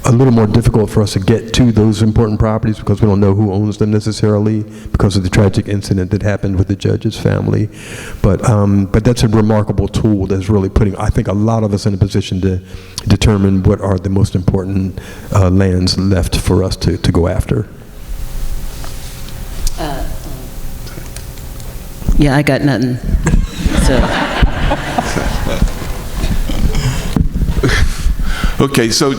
a little more difficult for us to get to those important properties because we don't know who owns them necessarily because of the tragic incident that happened with the judge's family. But that's a remarkable tool that's really putting, I think, a lot of us in a position to determine what are the most important lands left for us to go after. Yeah, I got nothing. So. Okay, so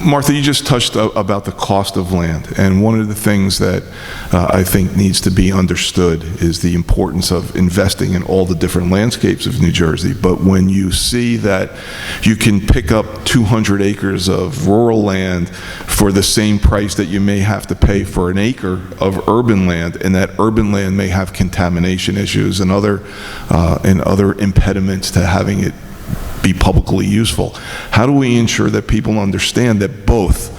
Martha, you just touched about the cost of land, and one of the things that I think needs to be understood is the importance of investing in all the different landscapes of New Jersey. But when you see that you can pick up 200 acres of rural land for the same price that you may have to pay for an acre of urban land, and that urban land may have contamination issues and other impediments to having it be publicly useful. How do we ensure that people understand that both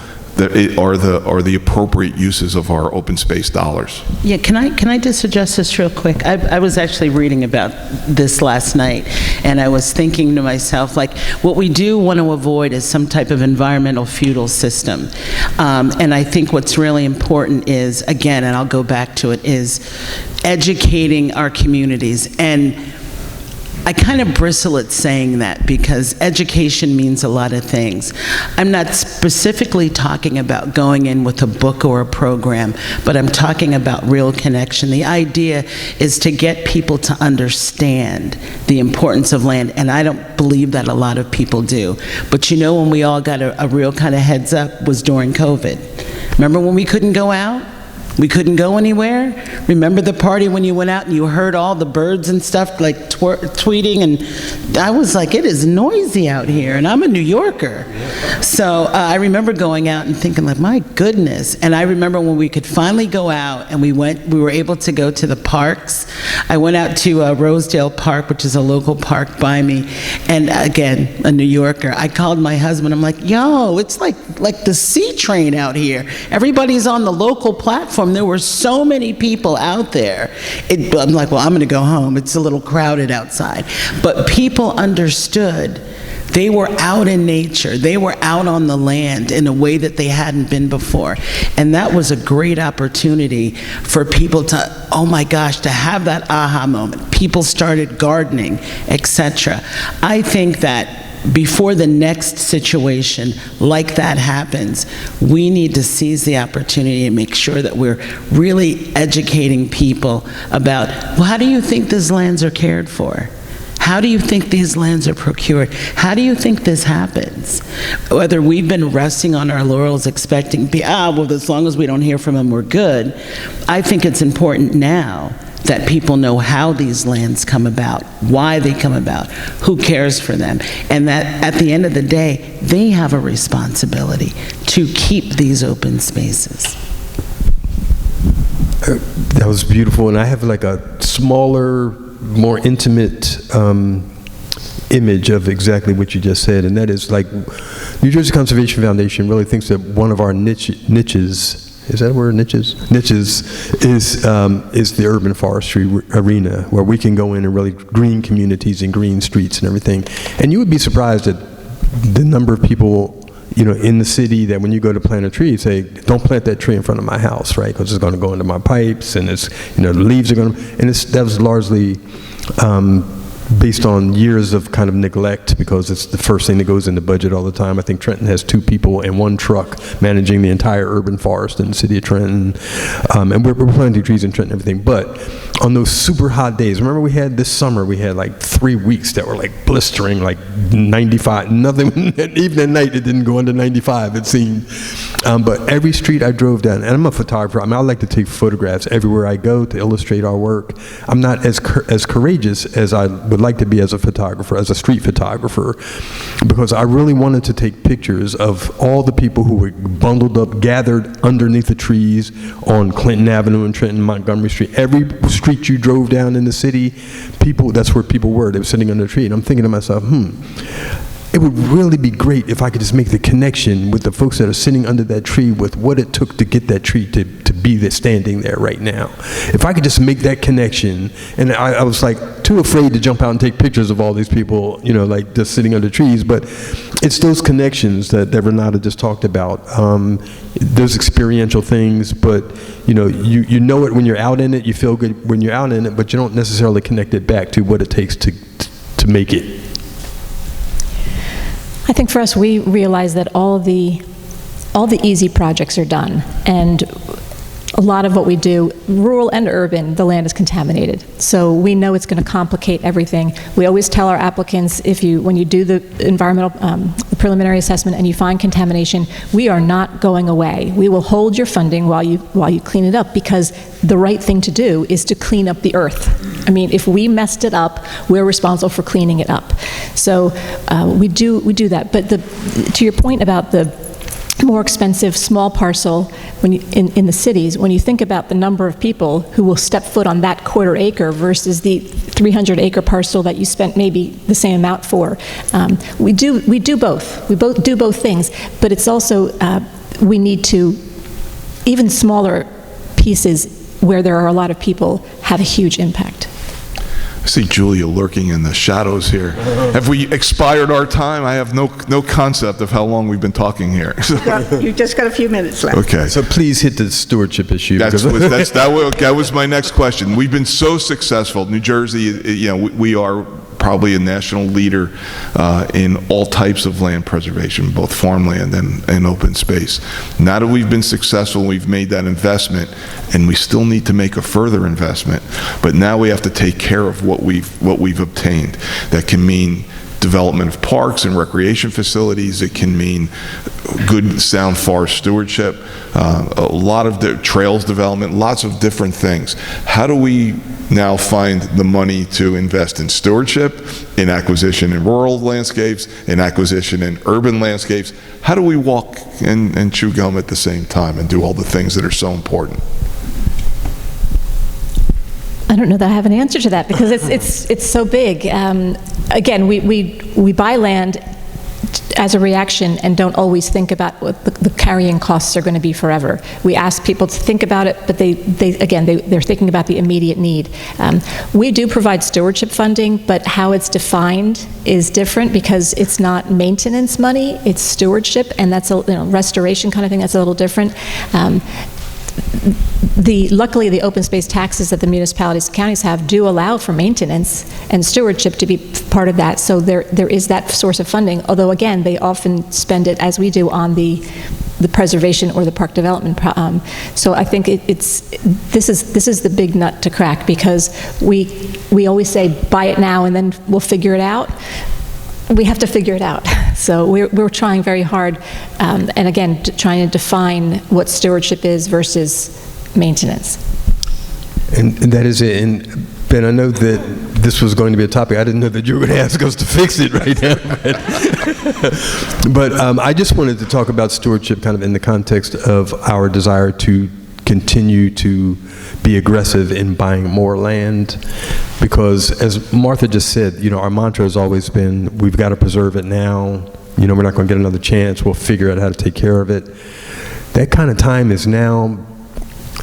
are the appropriate uses of our open space dollars? Yeah, can I just suggest this real quick? I was actually reading about this last night, and I was thinking to myself, like, what we do want to avoid is some type of environmental feudal system. And I think what's really important is, again, and I'll go back to it, is educating our communities. And I kind of bristle at saying that because education means a lot of things. I'm not specifically talking about going in with a book or a program, but I'm talking about real connection. The idea is to get people to understand the importance of land, and I don't believe that a lot of people do. But you know, when we all got a real kind of heads up was during COVID. Remember when we couldn't go out? We couldn't go anywhere. Remember the party when you went out and you heard all the birds and stuff like tweeting, and I was like, it is noisy out here, and I'm a New Yorker. So I remember going out and thinking like, my goodness. And I remember when we could finally go out and we were able to go to the parks. I went out to Rosedale Park, which is a local park by me, and again, a New Yorker. I called my husband, I'm like, yo, it's like the C train out here. Everybody's on the local platform. There were so many people out there. I'm like, well, I'm going to go home. It's a little crowded outside. But people understood. They were out in nature. They were out on the land in a way that they hadn't been before. And that was a great opportunity for people to, oh my gosh, to have that aha moment. People started gardening, etc. I think that before the next situation like that happens, we need to seize the opportunity and make sure that we're really educating people about, well, how do you think these lands are cared for? How do you think these lands are procured? How do you think this happens? Whether we've been resting on our laurels expecting, well, as long as we don't hear from them, we're good. I think it's important now that people know how these lands come about, why they come about, who cares for them, and that at the end of the day, they have a responsibility to keep these open spaces. That was beautiful, and I have like a smaller, more intimate image of exactly what you just said, and that is like New Jersey Conservation Foundation really thinks that one of our niches, is that a word, niches? Niches is the urban forestry arena, where we can go in and really green communities and green streets and everything. And you would be surprised at the number of people, in the city that when you go to plant a tree, say, don't plant that tree in front of my house, right? Because it's going to go into my pipes, and it's, the leaves are going to, and that was largely based on years of kind of neglect, because it's the first thing that goes in the budget all the time. I think Trenton has 2 people and 1 truck managing the entire urban forest in the city of Trenton. And we're planting trees in Trenton and everything. But on those super hot days, remember we had this summer, we had like 3 weeks that were like blistering, like 95, nothing, even at night it didn't go under 95, it seemed. But every street I drove down, and I'm a photographer, I mean, I like to take photographs everywhere I go to illustrate our work. I'm not as courageous as I would like to be as a photographer, as a street photographer, because I really wanted to take pictures of all the people who were bundled up, gathered underneath the trees on Clinton Avenue and Trenton, Montgomery Street. Every street you drove down in the city, people, that's where people were. They were sitting under a tree. And I'm thinking to myself, it would really be great if I could just make the connection with the folks that are sitting under that tree with what it took to get that tree to be there, standing there right now. If I could just make that connection, and I was like too afraid to jump out and take pictures of all these people, you know, like just sitting under trees, but it's those connections that Renata just talked about. Those experiential things, but you know it when you're out in it, you feel good when you're out in it, but you don't necessarily connect it back to what it takes to make it. I think for us, we realize that all the easy projects are done, and a lot of what we do, rural and urban, the land is contaminated. So we know it's going to complicate everything. We always tell our applicants, when you do the environmental, the preliminary assessment and you find contamination, we are not going away. We will hold your funding while you clean it up, because the right thing to do is to clean up the earth. I mean, if we messed it up, we're responsible for cleaning it up. So we do that. But to your point about the more expensive small parcel in the cities, when you think about the number of people who will step foot on that quarter acre versus the 300-acre parcel that you spent maybe the same amount for, we do both. We both do both things, but it's also we need to, even smaller pieces where there are a lot of people have a huge impact. I see Julia lurking in the shadows here. Have we expired our time? I have no concept of how long we've been talking here. You've just got a few minutes left. Okay. So please hit the stewardship issue. That was my next question. We've been so successful. New Jersey, we are probably a national leader in all types of land preservation, both farmland and open space. Now that we've been successful, we've made that investment, and we still need to make a further investment. But now we have to take care of what we've obtained. That can mean development of parks and recreation facilities. It can mean good, sound forest stewardship, a lot of the trails development, lots of different things. How do we now find the money to invest in stewardship, in acquisition in rural landscapes, in acquisition in urban landscapes? How do we walk and chew gum at the same time and do all the things that are so important? I don't know that I have an answer to that, because it's so big. Again, we buy land as a reaction and don't always think about what the carrying costs are going to be forever. We ask people to think about it, but they're thinking about the immediate need. We do provide stewardship funding, but how it's defined is different, because it's not maintenance money, it's stewardship, and that's a restoration kind of thing. That's a little different. Luckily, the open space taxes that the municipalities and counties have do allow for maintenance and stewardship to be part of that. So there is that source of funding, although again, they often spend it, as we do, on the preservation or the park development. So I think this is the big nut to crack, because we always say, buy it now and then we'll figure it out. We have to figure it out. So we're trying very hard, and again, trying to define what stewardship is versus maintenance. And that is it. And Ben, I know that this was going to be a topic. I didn't know that you were going to ask us to fix it right now. But I just wanted to talk about stewardship kind of in the context of our desire to continue to be aggressive in buying more land, because as Martha just said, our mantra has always been, we've got to preserve it now. We're not going to get another chance. We'll figure out how to take care of it. That kind of time is now.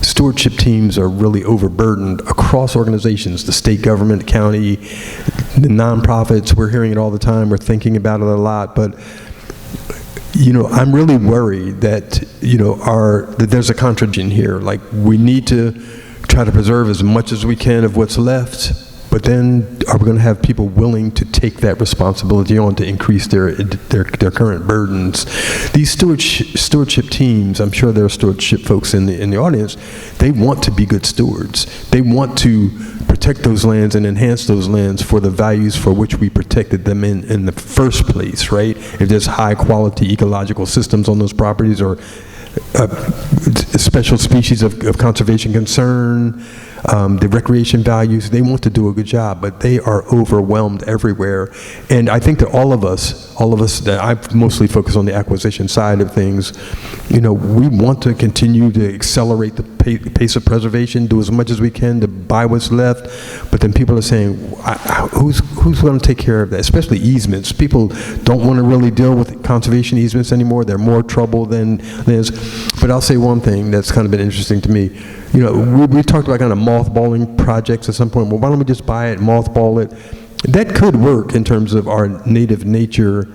Stewardship teams are really overburdened across organizations, the state government, the county, the nonprofits. We're hearing it all the time. We're thinking about it a lot, but I'm really worried that that there's a contradiction here. Like, we need to try to preserve as much as we can of what's left, but then are we going to have people willing to take that responsibility on to increase their current burdens? These stewardship teams, I'm sure there are stewardship folks in the audience, they want to be good stewards. They want to protect those lands and enhance those lands for the values for which we protected them in the first place, right? If there's high quality ecological systems on those properties, or special species of conservation concern, the recreation values, they want to do a good job, but they are overwhelmed everywhere. And I think that all of us that I mostly focus on the acquisition side of things, we want to continue to accelerate the pace of preservation, do as much as we can to buy what's left, but then people are saying, who's going to take care of that, especially easements. People don't want to really deal with conservation easements anymore. They're more trouble than this. But I'll say one thing that's kind of been interesting to me. We talked about kind of mothballing projects at some point. Well, why don't we just buy it, mothball it? That could work in terms of our native nature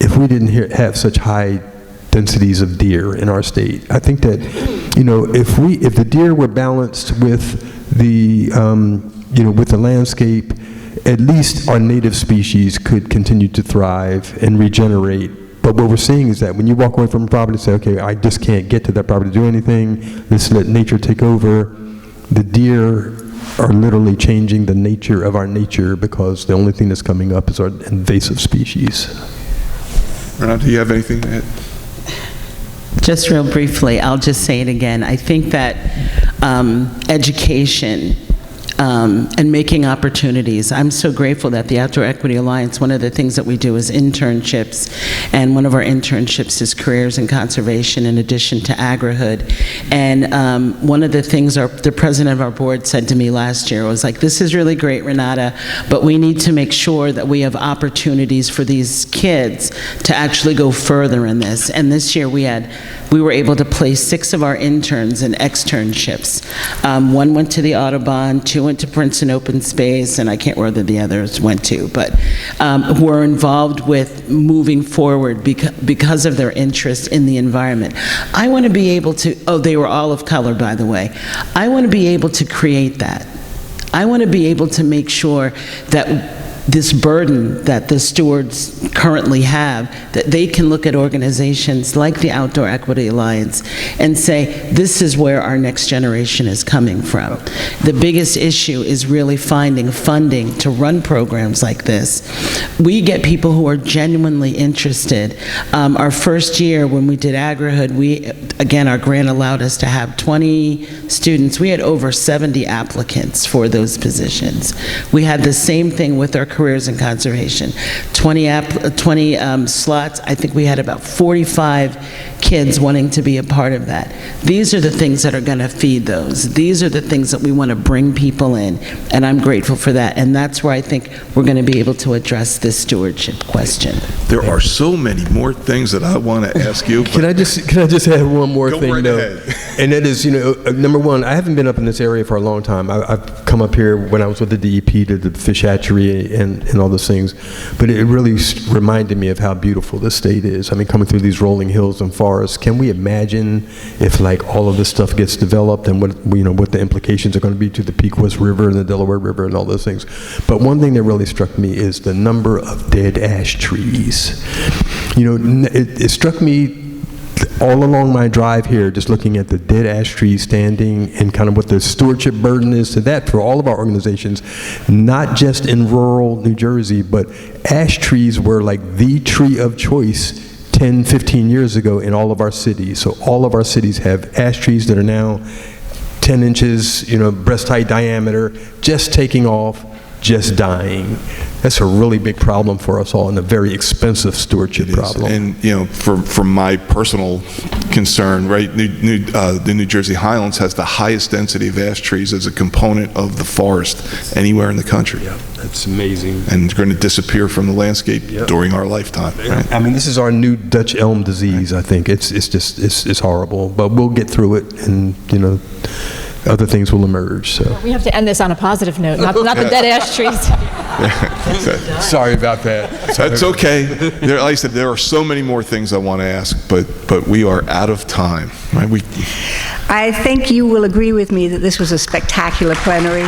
if we didn't have such high densities of deer in our state. I think that, if the deer were balanced with the, with the landscape, at least our native species could continue to thrive and regenerate. But what we're seeing is that when you walk away from a property and say, okay, I just can't get to that property to do anything, let's let nature take over, the deer are literally changing the nature of our nature because the only thing that's coming up is our invasive species. Renata, do you have anything to add? Just real briefly, I'll just say it again. I think that education and making opportunities. I'm so grateful that the Outdoor Equity Alliance, one of the things that we do is internships, and one of our internships is careers in conservation in addition to agrihood. And one of the things the president of our board said to me last year was like, this is really great, Renata, but we need to make sure that we have opportunities for these kids to actually go further in this. And this year we were able to place 6 of our interns in externships. One went to the Audubon, 2 went to Princeton Open Space, and I can't remember where the others went to, but were involved with moving forward because of their interest in the environment. I want to be able to, they were all of color, by the way. I want to be able to create that. I want to be able to make sure that this burden that the stewards currently have, that they can look at organizations like the Outdoor Equity Alliance and say, this is where our next generation is coming from. The biggest issue is really finding funding to run programs like this. We get people who are genuinely interested. Our first year when we did agrihood, again, our grant allowed us to have 20 students. We had over 70 applicants for those positions. We had the same thing with our careers in conservation. 20 slots. I think we had about 45 kids wanting to be a part of that. These are the things that are going to feed those. These are the things that we want to bring people in, and I'm grateful for that. And that's where I think we're going to be able to address this stewardship question. There are so many more things that I want to ask you. Can I just add one more thing, right though? Ahead. And that is, number one, I haven't been up in this area for a long time. I've come up here when I was with the DEP to the fish hatchery and all those things, but it really reminded me of how beautiful this state is. I mean, coming through these rolling hills and forests, can we imagine if all of this stuff gets developed and what the implications are going to be to the Pequot River and the Delaware River and all those things? But one thing that really struck me is the number of dead ash trees. It struck me all along my drive here, just looking at the dead ash trees standing and kind of what the stewardship burden is to that for all of our organizations, not just in rural New Jersey, but ash trees were like the tree of choice 10, 15 years ago in all of our cities. So all of our cities have ash trees that are now 10 inches, breast height diameter, just taking off, just dying. That's a really big problem for us all and a very expensive stewardship problem. And, from my personal concern, right, the New Jersey Highlands has the highest density of ash trees as a component of the forest anywhere in the country. Yeah, that's amazing. And it's going to disappear from the landscape during our lifetime. Right? I mean, this is our new Dutch elm disease, I think. It's horrible, but we'll get through it, and, other things will emerge. So we have to end this on a positive note, not the dead ash trees. Sorry about that. That's okay. Like I said, there are so many more things I want to ask, but we are out of time. Right? I think you will agree with me that this was a spectacular plenary.